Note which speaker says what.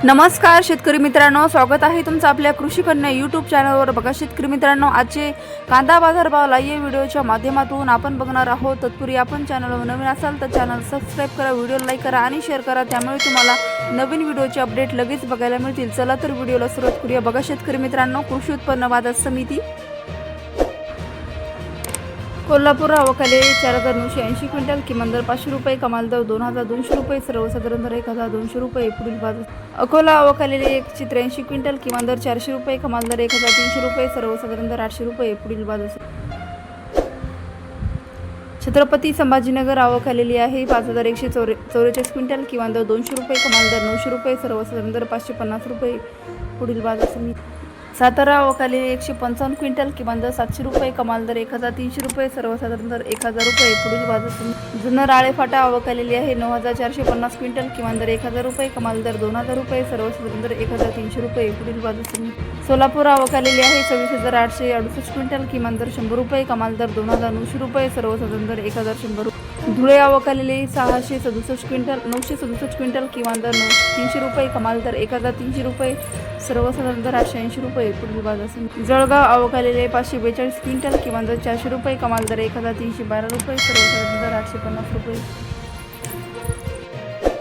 Speaker 1: नमस्कार शेतकरी मित्रांनो, स्वागत आहे तुमचं आपल्या कृषी कन्या यूट्यूब चॅनलवर। बघा शेतकरी मित्रांनो, आजचे कांदा बाजार भाव लाईव्ह व्हिडिओच्या माध्यमातून आपण बघणार आहोत। तत्पूर्वी आपण चॅनलवर नवीन असाल तर चॅनल सबस्क्राइब करा, व्हिडिओ लाईक करा आणि शेअर करा, त्यामुळे तुम्हाला नवीन व्हिडिओचे अपडेट लगेच बघायला मिळतील। चला तर व्हिडिओला सुरुवात करूया। बघा शेतकरी मित्रांनो, कृषी उत्पन्न बाजार समिती कोल्हापूर आवकाले 4980 क्विंटल, किमान दर 500 रुपये, कमाल दर 2200 रुपये, सर्वसाधारण दर 1200 रुपये। पुढील बाजार अकोला आवकाले 183 क्विंटल, किमान दर 400 रुपये, कमाल दर 1300 रुपये, सर्वसाधारण दर 800 रुपये। पुढील बाजार छत्रपती संभाजीनगर आवक आलेली आहे 5144 क्विंटल, किमान दर 200 रुपये, कमाल दर 900 रुपये, सर्वसाधारण दर 550 रुपये। पुढील बाजार समिती सातारा आवक आलेली 155 क्विंटल, किमान दर 700 रुपये, कमाल दर 1300 रुपये, सर्वसाधारण दर 1000 रुपये। पुढील बाजार समिती जुन्नर आळेफाटा आवक आलेली आहे 9450 क्विंटल, किमान दर 1000 रुपये, कमाल दर 2000 रुपये, सर्वसाधारण दर 1300 रुपये। पुढील बाजार समिती सोलापूर आवक आलेली आहे 26868 क्विंटल, किमान दर 100 रुपये, कमाल दर 2900 रुपये, सर्वसाधारण दर 1100 रुपये। धुळे आवक आलेली 967 क्विंटल, किमान दर 300 रुपये, कमाल दर 1300 रुपये, सर्वसाधारण दर 880 रुपये। पुढील बाजार समिती जळगाव आवक आलेले 542 क्विंटल, किमान दर 400 रुपये, कमाल दर 1312 रुपये, सर्वसाधारण दर 850 रुपये।